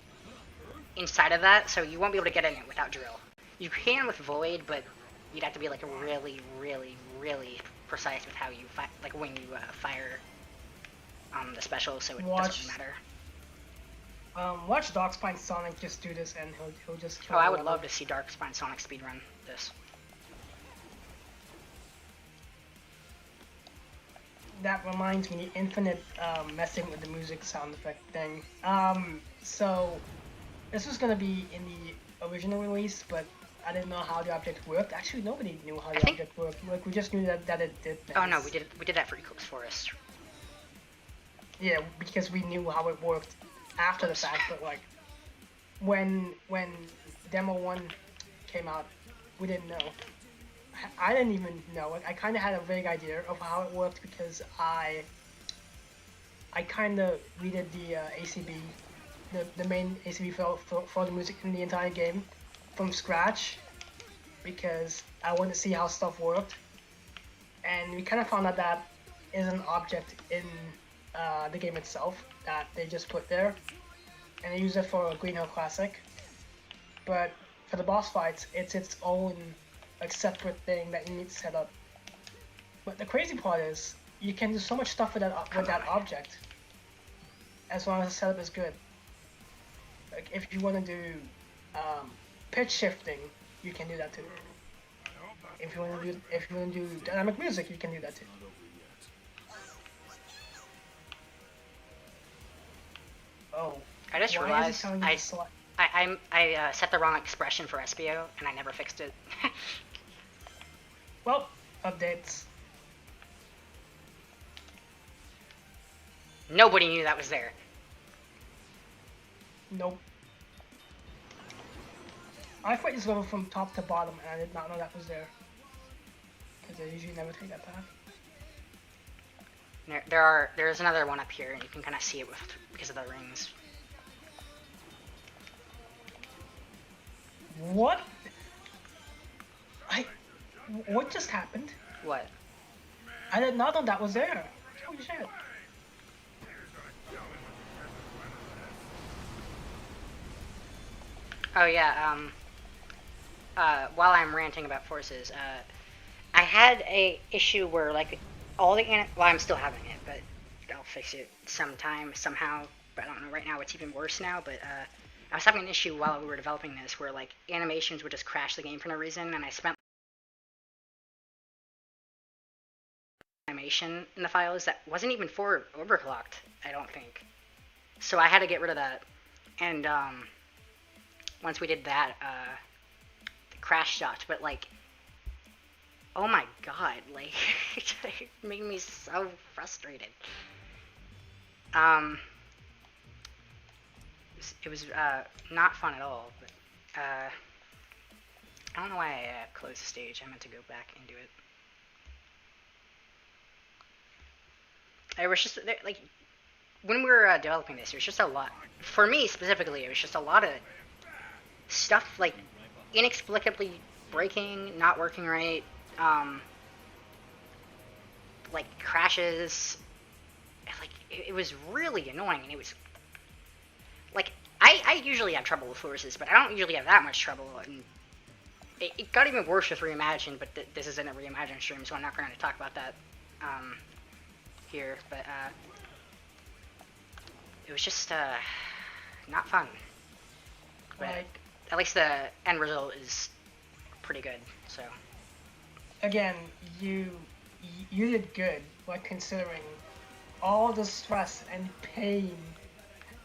S2: inside of that, so you won't be able to get in it without drill. You can with void, but you'd have to be like really precise with how you when you fire the special, so it doesn't matter.
S1: Watch Darkspine Sonic just do this, and he'll just kill.
S2: Oh, I would love to see Darkspine Sonic speedrun this.
S1: That reminds me, infinite messing with the music sound effect thing. So this was gonna be in the original release, but I didn't know how the object worked. Actually, nobody knew how the object worked. Like we just knew that it did things.
S2: Oh no, we did that for Eclipse Forest.
S1: Yeah, because we knew how it worked after the fact, but like when demo 1 came out, we didn't know. I didn't even know. Like, I kind of had a vague idea of how it worked because I kind of redid the ACB, the main ACB for the music in the entire game from scratch because I wanted to see how stuff worked, and we kind of found out that is an object in the game itself that they just put there, and they use it for Green Hill Classic. But for the boss fights, it's its own like separate thing that you need to set up. But the crazy part is you can do so much stuff with that object as long as the setup is good. Like if you want to do pitch shifting, you can do that too. If you want to do dynamic music, you can do that too. Oh.
S2: I just realized I set the wrong expression for Espio, and I never fixed it.
S1: Well, updates.
S2: Nobody knew that was there.
S1: Nope. I fight this level from top to bottom, and I did not know that was there. Because I usually never take that path.
S2: There's another one up here, and you can kind of see it because of the rings.
S1: What? What just happened?
S2: What?
S1: I did not know that was there. Holy shit.
S2: Oh yeah. While I'm ranting about forces, I had a issue where like all the well, I'm still having it, but I'll fix it sometime somehow. But I don't know right now. It's even worse now. But I was having an issue while we were developing this where like animations would just crash the game for no reason, and I spent animation in the files that wasn't even for Overclocked, I don't think. So I had to get rid of that. And once we did that, the crash stopped. But like, oh my god, like it made me so frustrated. It was not fun at all. But I don't know why I closed the stage. I meant to go back and do it. It was just like when we were developing this, it was just a lot. For me specifically, it was just a lot of stuff like inexplicably breaking, not working right, like crashes. Like it was really annoying, and it was like I usually have trouble with forces, but I don't usually have that much trouble. And it got even worse with Reimagined, but this isn't a Reimagined stream, so I'm not going to talk about that here. But it was just not fun. But
S1: Like,
S2: at least the end result is pretty good. So
S1: again, you did good, like considering all the stress and pain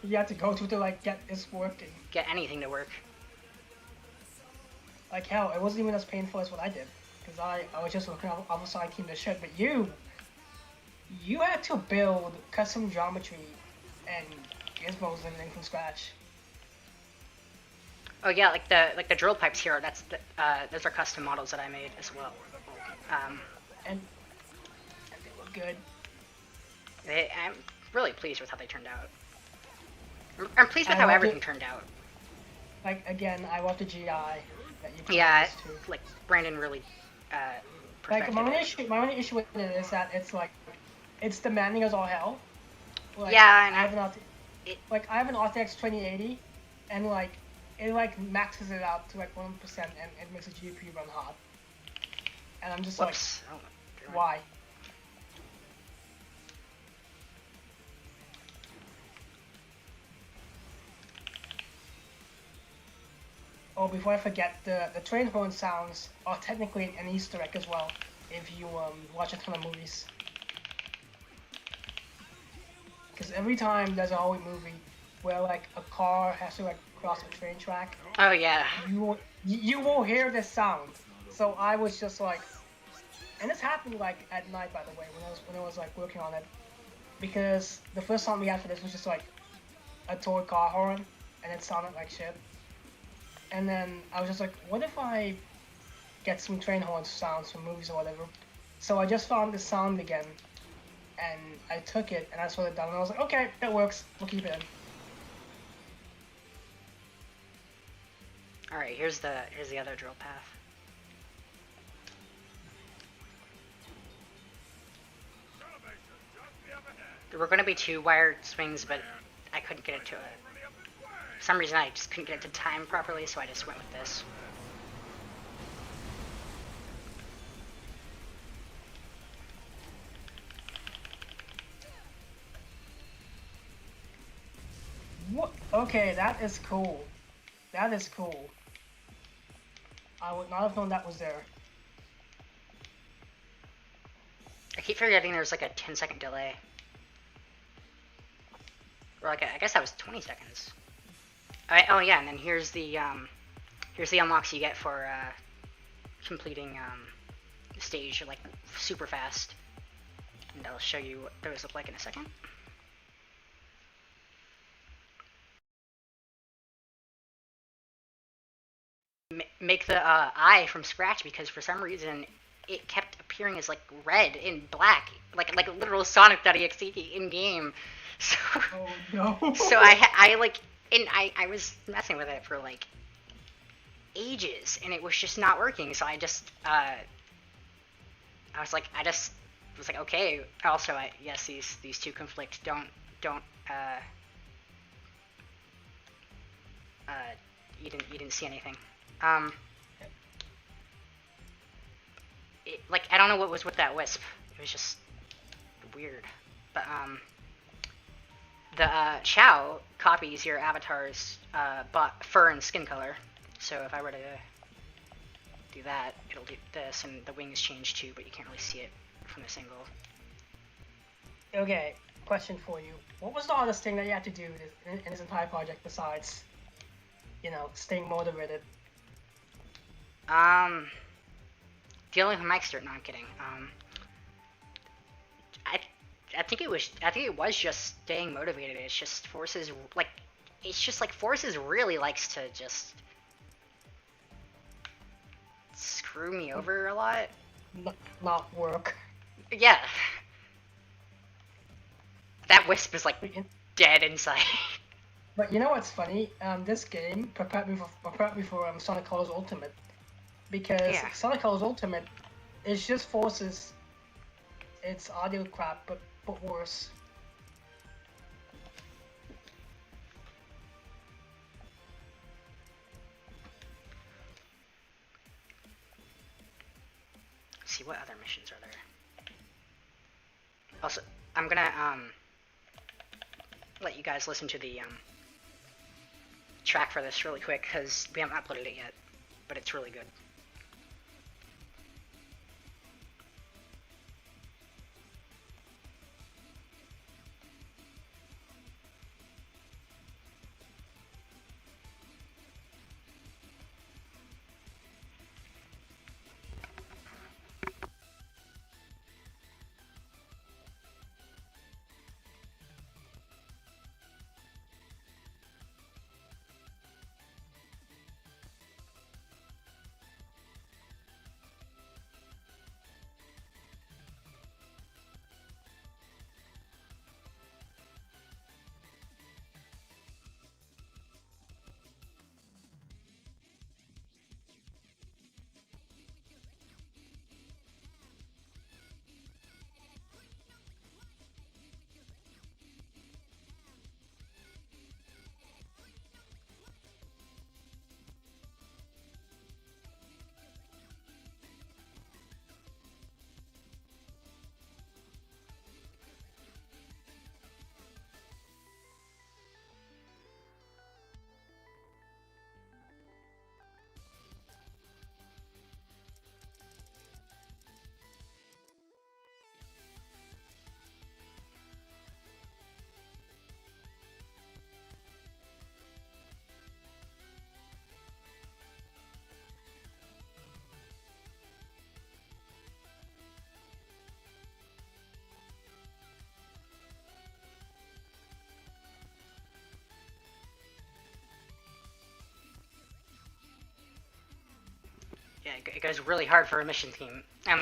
S1: you had to go through to like get this working.
S2: get anything to work.
S1: Like hell, it wasn't even as painful as what I did, because I was just looking on the side team to shit. But you had to build custom geometry and gizmos and everything from scratch.
S2: Oh yeah, like the drill pipes here. Those are custom models that I made as well.
S1: And they look good.
S2: I'm really pleased with how they turned out. I'm pleased with
S1: I
S2: how
S1: love
S2: everything
S1: it.
S2: turned out.
S1: Like again, I love the GI that you put
S2: Yeah,
S1: this to.
S2: like Brandon really perfected
S1: Like my
S2: it.
S1: only issue with it is that it's demanding as all hell. Like,
S2: Yeah, and
S1: I have an I have an RTX 2080, and like it like maxes it out to like 1%, and it makes the GPU run hot. And I'm just
S2: Whoops. Oh,
S1: like, why? Oh, before I forget, the train horn sounds are technically an Easter egg as well, if you watch a ton of movies. Because every time there's a Hollywood movie where like a car has to like cross a train track,
S2: Oh yeah.
S1: you will hear this sound. So I was just like, and this happened like at night, by the way, when I was like working on it, because the first song we had for this was just like a toy car horn, and it sounded like shit. And then I was just like, what if I get some train horn sounds from movies or whatever? So I just found the sound again, and I took it and I slowed it down, and I was like, okay, that works. We'll keep it in.
S2: All right, here's the other drill path. There were going to be 2 wired swings, but I couldn't get it to it. For some reason, I just couldn't get it to time properly, so I just went with this.
S1: What? Okay, that is cool. That is cool. I would not have known that was there.
S2: I keep forgetting there's like a 10-second delay. Or like I guess that was 20 seconds. Oh yeah, and then here's the unlocks you get for completing the stage like super fast. And I'll show you what those look like in a second. Make the eye from scratch because for some reason it kept appearing as like red and black, like literal Sonic.exe in game. So
S1: Oh no.
S2: so I like, and I was messing with it for like ages, and it was just not working. So I was like, okay. Also, yes, these two conflict. Don't you didn't see anything. Like, I don't know what was with that wisp. It was just weird. But the Chow copies your avatar's fur and skin color. So if I were to do that, it'll do this, and the wings change too, but you can't really see it from this angle.
S1: Okay, question for you. What was the hardest thing that you had to do in this entire project besides, staying motivated?
S2: Dealing with mic start. No, I'm kidding. I think it was just staying motivated. It's just Forces Forces really likes to just screw me over a lot.
S1: Not work.
S2: Yeah. That wisp is like dead inside.
S1: But you know what's funny? This game prepared me for Sonic Colors Ultimate, because Sonic Colors Ultimate is just Forces its audio crap, but worse.
S2: Let's see, what other missions are there? Also, I'm gonna let you guys listen to the track for this really quick, because we haven't uploaded it yet, but it's really good. Yeah, it goes really hard for a mission team. When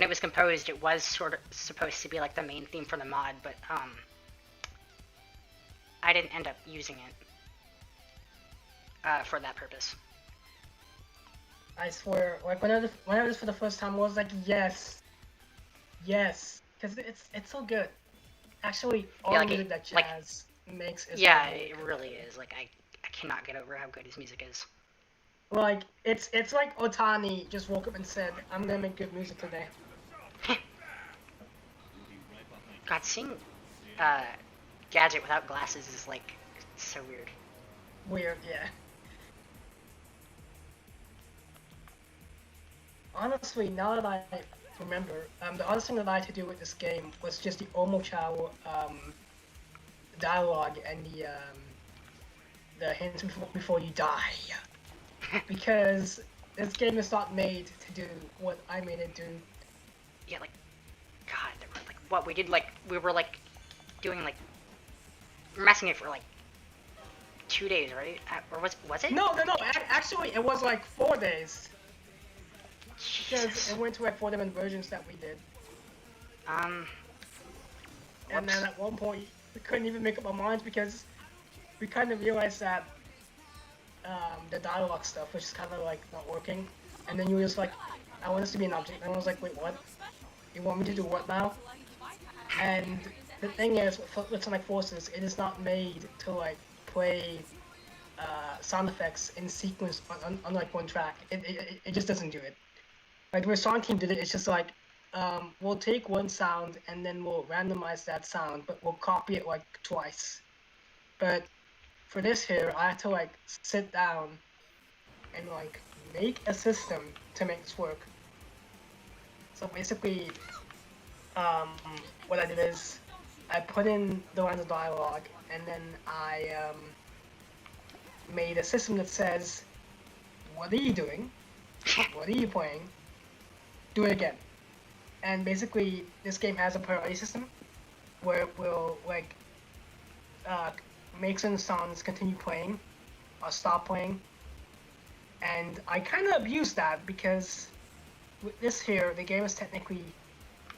S2: it was composed, it was sort of supposed to be like the main theme for the mod, but I didn't end up using it for that purpose.
S1: I swear, like when I heard this for the first time, I was like, yes, because it's so good. Actually, all the music that Jazz makes is
S2: it really is. Like I cannot get over how good his music is.
S1: Like it's like Otani just woke up and said, "I'm gonna make good music today."
S2: God, seeing Gadget without glasses is like so weird.
S1: Weird, yeah. Honestly, now that I remember, the hardest thing that I had to do with this game was just the Omochao dialogue and the hints before you die. Because this game is not made to do what I made it do.
S2: Yeah, like, God, like what we did, like we were like doing like messing it for like 2 days, right? Or was it?
S1: No. Actually, it was like 4 days. Because
S2: Jesus.
S1: it went to like 4 different versions that we did.
S2: Um.
S1: And then at one point, we couldn't even make up our minds because we kind of realized that the dialogue stuff was just kind of like not working. And then you were just like, I want this to be an object. And I was like, wait, what? You want me to do what now? And the thing is, with Sonic Forces, it is not made to like play sound effects in sequence on like one track. It just doesn't do it. Like the way Sonic Team did it, it's just like, we'll take one sound and then we'll randomize that sound, but we'll copy it like twice. But for this here, I had to like sit down and like make a system to make this work. So basically, what I did is I put in the lines of dialogue, and then I made a system that says, "What are you doing? What are you playing? Do it again." And basically, this game has a priority system where it will like make certain sounds continue playing or stop playing. And I kind of abused that because with this here, the game is technically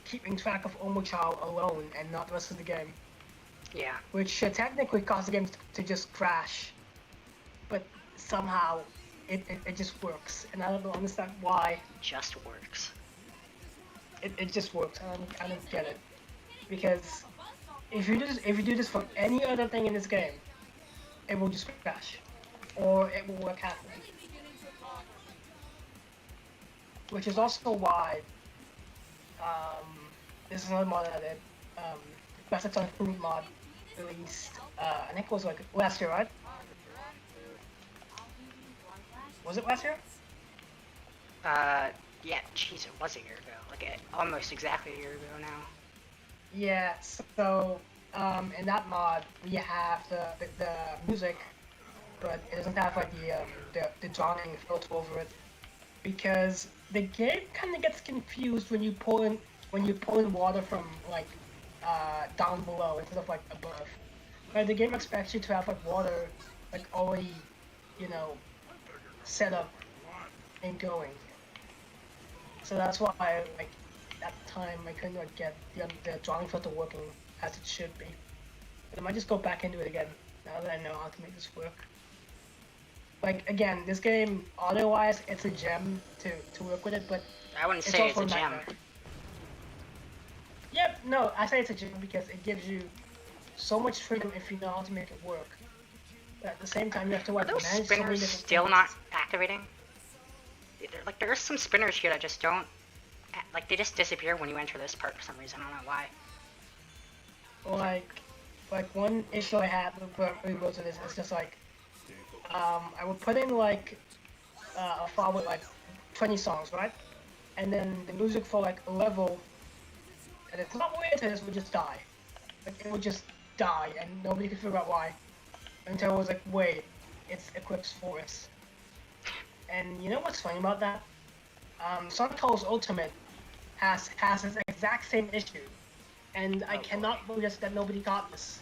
S1: keeping track of Omochao alone and not the rest of the game.
S2: Yeah.
S1: Which should technically cause the game to just crash. But somehow, it just works. And I don't understand why.
S2: Just works.
S1: It just works. I don't get it. Because if you do this for any other thing in this game, it will just crash. Or it will work halfway. Which is also why this is another mod that I did. Classic Sonic Food mod released, I think it was like last year, right? Was it last year?
S2: Yeah, jeez, it was a year ago. Like, almost exactly a year ago now.
S1: Yeah, so, in that mod, we have the music, but it doesn't have, like, the drawing filter over it. Because the game kind of gets confused when you pull in water from, like, down below instead of, like, above. Like, the game expects you to have, like, water, like, already, you know, set up and going. So that's why, like, at the time I couldn't like get the drawing filter working as it should be. But I might just go back into it again now that I know how to make this work. Like again, this game audio-wise, it's a gem to work with it, but
S2: I wouldn't say it's a
S1: also
S2: gem.
S1: nightmare. Yep, no, I say it's a gem because it gives you so much freedom if you know how to make it work. But at the same time, you have to
S2: Are
S1: like
S2: those
S1: manage so many
S2: spinners
S1: different
S2: still
S1: things.
S2: not activating? Like, there are some spinners here that just don't... Like, they just disappear when you enter this part for some reason. I don't know why.
S1: Like one issue I had with reboots of this is just like, I would put in like a file with like 20 songs, right? And then the music for like a level, and it's not related to this, would just die. Like it would just die, and nobody could figure out why. Until it was like, wait, it's Eclipse Forest. And you know what's funny about that? Sonic Colors Ultimate has this exact same issue. And I cannot believe that nobody got this.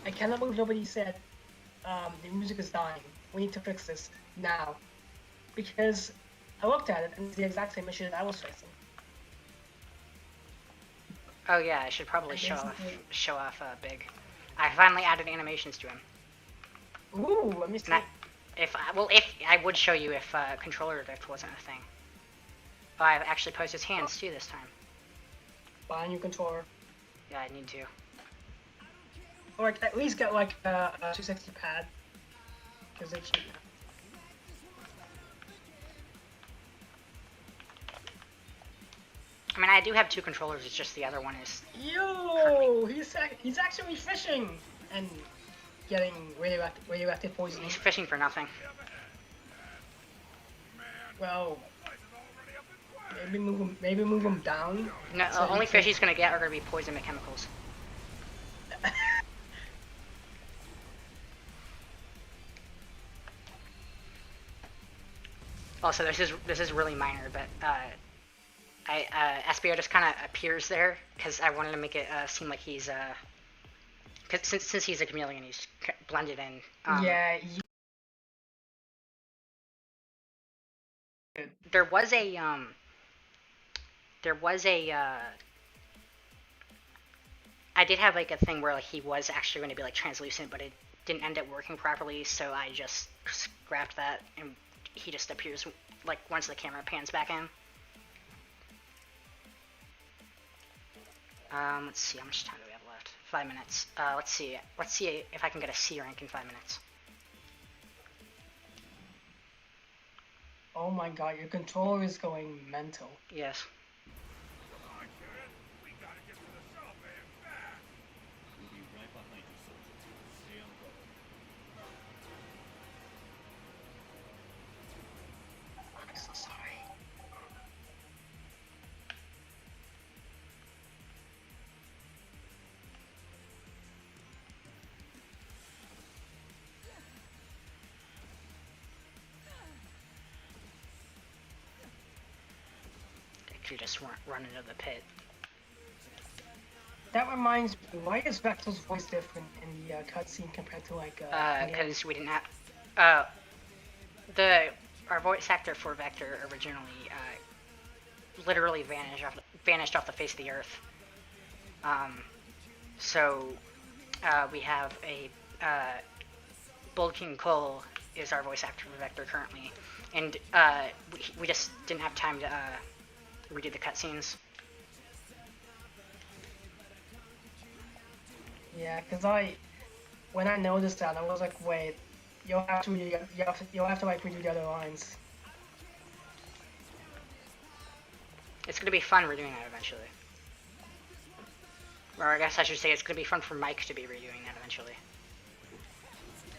S1: I cannot believe nobody said, the music is dying. We need to fix this now. Because I looked at it and it's the exact same issue that I was facing.
S2: Oh yeah, I should probably
S1: And
S2: show off Big. I finally added animations to him.
S1: Ooh, let me see.
S2: Not, if I would show you if controller drift wasn't a thing. Oh, I've actually posed his hands too this time.
S1: Buy a new controller.
S2: Yeah, I need to.
S1: Or like, at least get like a 260 pad. Because they're cheap.
S2: I mean, I do have two controllers. It's just the other one is.
S1: Yo, he's actually fishing and getting radioactive poison.
S2: He's fishing for nothing.
S1: Well, maybe move him down.
S2: No,
S1: so
S2: the only
S1: he
S2: fish
S1: can-
S2: he's gonna get are gonna be poison chemicals. Also, this is really minor, but SBO just kind of appears there because I wanted to make it seem like he's Cause since he's a chameleon, he's blended in.
S1: Yeah.
S2: There was a I did have like a thing where like he was actually going to be like translucent, but it didn't end up working properly, so I just scrapped that, and he just appears like once the camera pans back in. Let's see, how much time do we have left? 5 minutes. Let's see if I can get a C rank in 5 minutes.
S1: Oh my god, your controller is going mental.
S2: Yes.
S3: Come on, kid. We gotta get to the shuttle bay and back.
S5: We'll be right behind you, soldier. Stay on guard.
S1: I'm so sorry.
S2: You just run into the pit.
S1: That reminds me, why is Vector's voice different in the cutscene compared to like
S2: Because we didn't have our voice actor for Vector originally literally vanished off the face of the earth. So we have a Bull King Cole is our voice actor for Vector currently, and we just didn't have time to redo the cutscenes.
S1: Yeah, cause when I noticed that, I was like, wait, you'll have to like redo the other lines.
S2: It's gonna be fun redoing that eventually. Or I guess I should say it's gonna be fun for Mike to be redoing that eventually.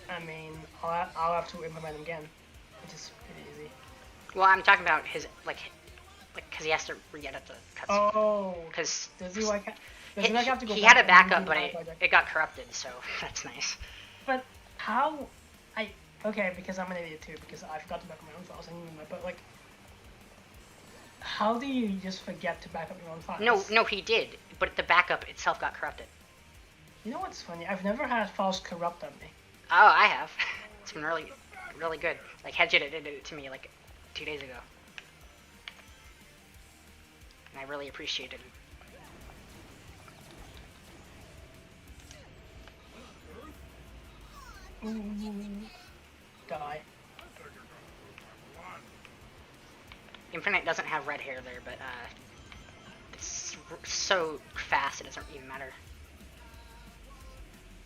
S1: I mean, I'll have to implement them again, which is pretty easy.
S2: Well, I'm talking about his because he has to re-edit the cutscene.
S1: Oh,
S2: Because
S1: does he like? Does he like have to go
S2: he
S1: back
S2: had a
S1: and
S2: backup,
S1: redo
S2: but
S1: the project?
S2: it got corrupted, so that's nice.
S1: But how? Okay, because I'm an idiot too, because I forgot to back up my own files anyway. But like, how do you just forget to back up your own files?
S2: No, he did, but the backup itself got corrupted.
S1: You know what's funny? I've never had files corrupt on me.
S2: Oh, I have. It's been really, really good. Like Hedged did it to me like 2 days ago, and I really appreciated it.
S1: Die.
S2: Infinite doesn't have red hair there, but it's so fast it doesn't even matter.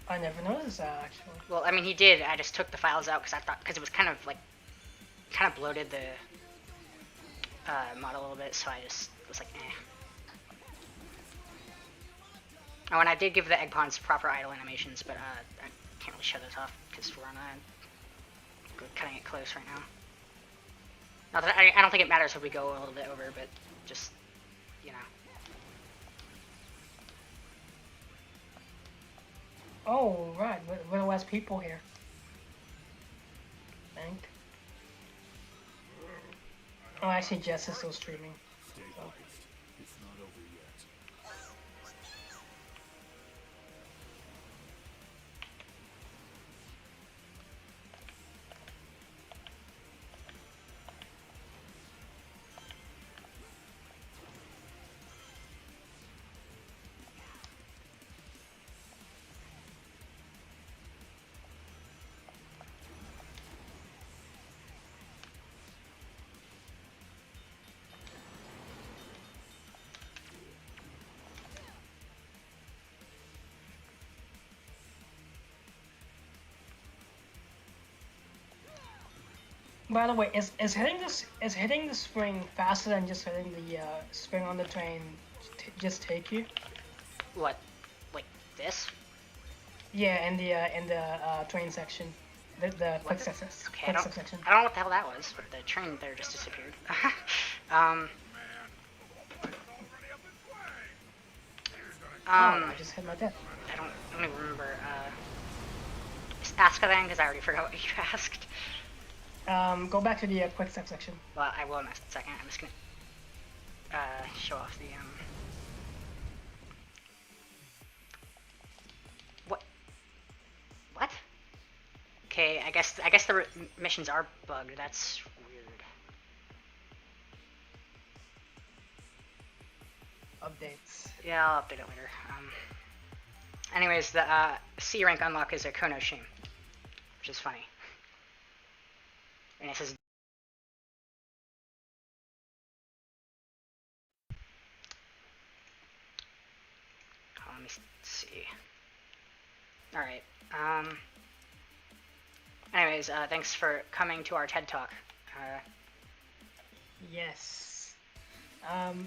S1: I never noticed that actually.
S2: Well, I mean, he did. I just took the files out because it was kind of bloated the mod a little bit, so I just was like, eh. Oh, and I did give the egg pawns proper idle animations, but I can't really show those off because we're on cutting it close right now. Not that I don't think it matters if we go a little bit over, but just, you know.
S1: Oh, right. We're the last people here. I think. Oh, actually, Jess is still streaming.
S5: Stay
S1: So.
S5: focused. It's not over yet.
S1: By the way, is hitting the spring faster than just hitting the spring on the train? Just take you?
S2: What? Like this?
S1: Yeah, in the train section, the quick step
S2: Okay, I don't
S1: section.
S2: know what the hell that was, but the train there just disappeared.
S1: I just hit my death.
S2: I don't even remember. Ask again, because I already forgot what you asked.
S1: Go back to the quick step section.
S2: Well, I will in a second. I'm just gonna show off the Okay, I guess the missions are bugged. That's weird.
S1: Updates.
S2: Yeah, I'll update it later. Anyways, the C rank unlock is a Kono Shame, which is funny. And it says let me see. Alright. Anyways, thanks for coming to our TED Talk.
S1: Yes.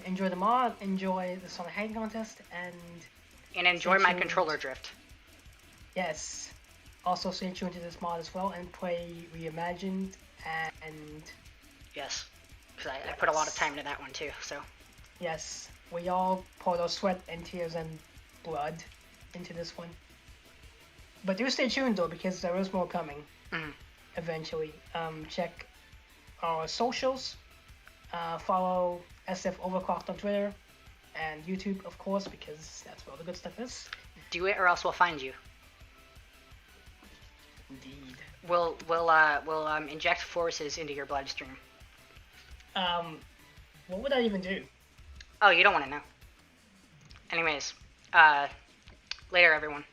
S1: Enjoy the mod, enjoy the Sonic Hacking Contest, and
S2: enjoy
S1: stay
S2: my
S1: tuned.
S2: controller drift.
S1: Yes. Also stay tuned to this mod as well and play Reimagined and
S2: Yes. Because I put a lot of time into that one too, so.
S1: yes, we all poured our sweat and tears and blood into this one. But do stay tuned though, because there is more coming. Eventually. Check our socials. Follow SF Overclocked on Twitter and YouTube, of course, because that's where all the good stuff is.
S2: Do it or else we'll find you.
S1: Indeed.
S2: We'll inject forces into your bloodstream.
S1: What would that even do?
S2: Oh, you don't want to know. Anyways, later everyone.